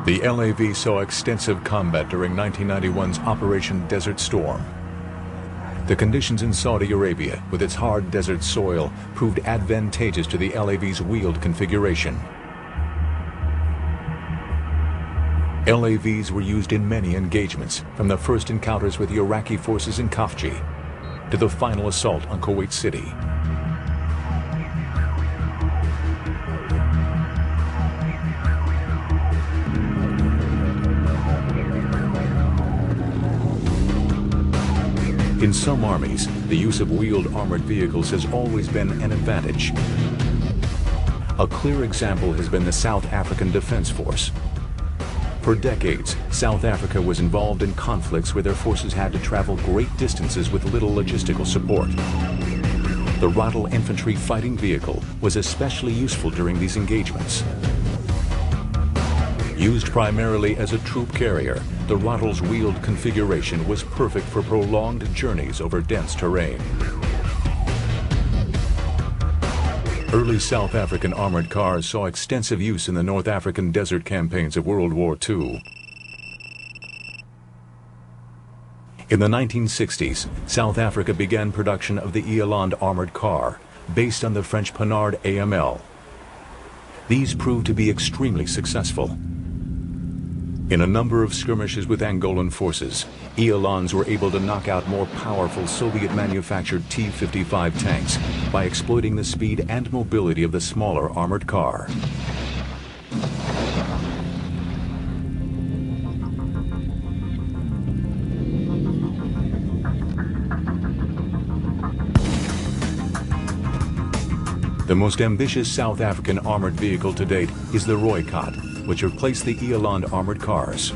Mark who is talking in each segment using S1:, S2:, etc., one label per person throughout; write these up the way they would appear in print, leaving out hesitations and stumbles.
S1: The LAV saw extensive combat during 1991's Operation Desert Storm. The conditions in Saudi Arabia, with its hard desert soil, proved advantageous to the LAV's wheeled configuration. LAVs were used in many engagements, from the first encounters with the Iraqi forces in Khafji to the final assault on Kuwait City. In some armies, the use of wheeled armored vehicles has always been an advantage. A clear example has been the South African Defense Force. For decades, South Africa was involved in conflicts where their forces had to travel great distances with little logistical support. The Rottle infantry fighting vehicle was especially useful during these engagements. Used primarily as a troop carrier, the Rottle's wheeled configuration was perfect for prolonged journeys over dense terrain. Early South African armored cars saw extensive use in the North African desert campaigns of World War II. In the 1960s, South Africa began production of the Eland armored car, based on the French Panhard AML. These proved to be extremely successful. In a number of skirmishes with Angolan forces, Elands were able to knock out more powerful Soviet-manufactured T-55 tanks by exploiting the speed and mobility of the smaller armored car. The most ambitious South African armored vehicle to date is the Rooikot, which replaced the Eland armored cars.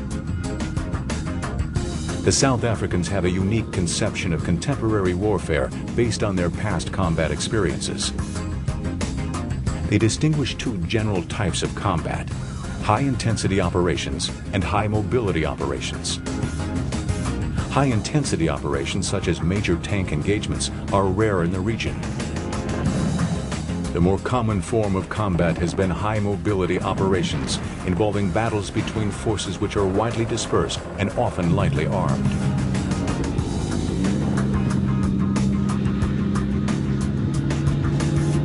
S1: The South Africans have a unique conception of contemporary warfare based on their past combat experiences. They distinguish two general types of combat: high-intensity operations and high-mobility operations. High-intensity operations, such as major tank engagements, are rare in the region. The more common form of combat has been high-mobility operations, involving battles between forces which are widely dispersed and often lightly armed.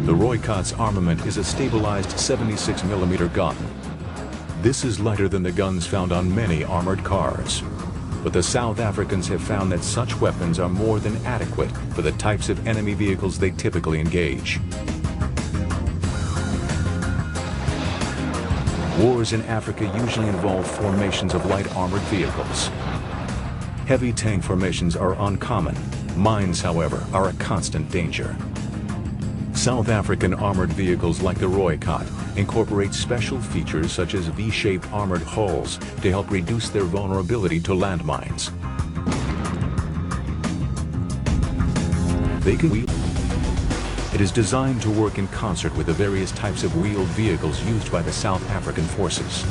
S1: The Rooikot's armament is a stabilized 76mm gun. This is lighter than the guns found on many armored cars. But the South Africans have found that such weapons are more than adequate for the types of enemy vehicles they typically engage. Wars in Africa usually involve formations of light armored vehicles. Heavy tank formations are uncommon. Mines, however, are a constant danger. South African armored vehicles like the Rooikot incorporate special features such as V-shaped armored hulls to help reduce their vulnerability to landmines. They can wheel. It is designed to work in concert with the various types of wheeled vehicles used by the South African forces.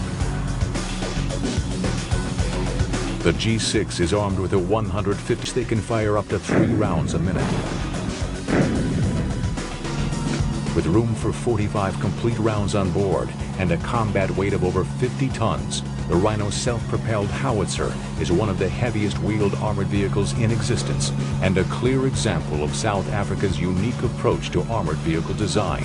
S1: The G6 is armed with a 150. They can fire up to 3 rounds a minute. With room for 45 complete rounds on board and a combat weight of over 50 tons, the Rhino self-propelled howitzer is one of the heaviest wheeled armored vehicles in existence and a clear example of South Africa's unique approach to armored vehicle design.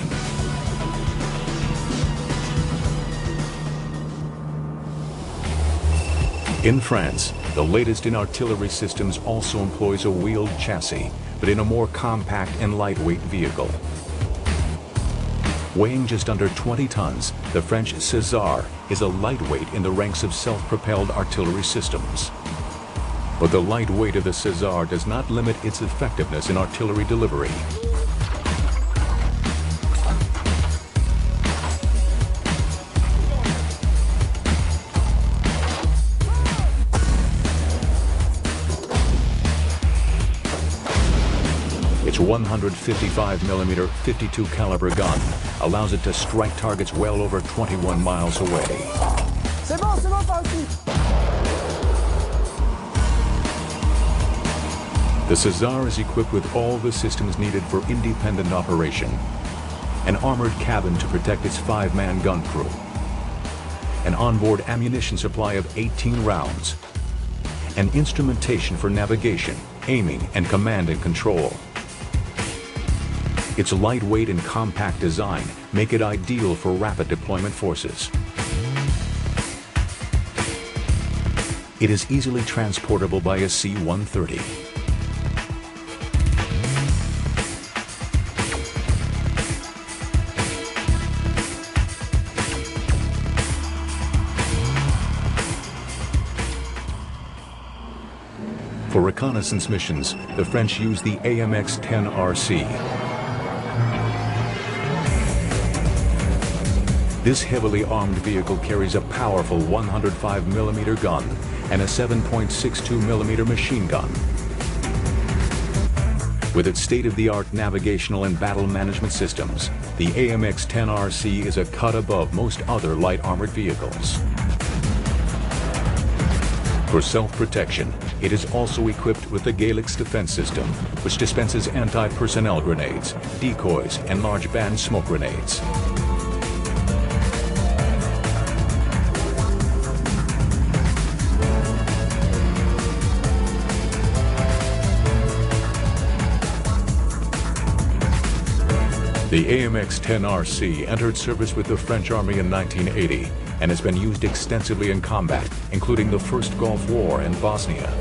S1: In France, the latest in artillery systems also employs a wheeled chassis, but in a more compact and lightweight vehicle. Weighing just under 20 tons, the French César is a lightweight in the ranks of self-propelled artillery systems. But the light weight of the César does not limit its effectiveness in artillery delivery. Its 155mm 52 caliber gun allows it to strike targets well over 21 miles away. The César is equipped with all the systems needed for independent operation. An armored cabin to protect its 5-man gun crew. An an onboard ammunition supply of 18 rounds, and instrumentation for navigation, aiming, and command and control. Its lightweight and compact design make it ideal for rapid deployment forces. It is easily transportable by a C-130. For reconnaissance missions, the French use the AMX-10RC. This heavily armed vehicle carries a powerful 105mm gun and a 7.62mm machine gun. With its state-of-the-art navigational and battle management systems, the AMX-10RC is a cut above most other light armored vehicles. For self-protection, it is also equipped with the Galix defense system, which dispenses anti-personnel grenades, decoys, and large band smoke grenades. The AMX-10RC entered service with the French Army in 1980 and has been used extensively in combat, including the First Gulf War in Bosnia.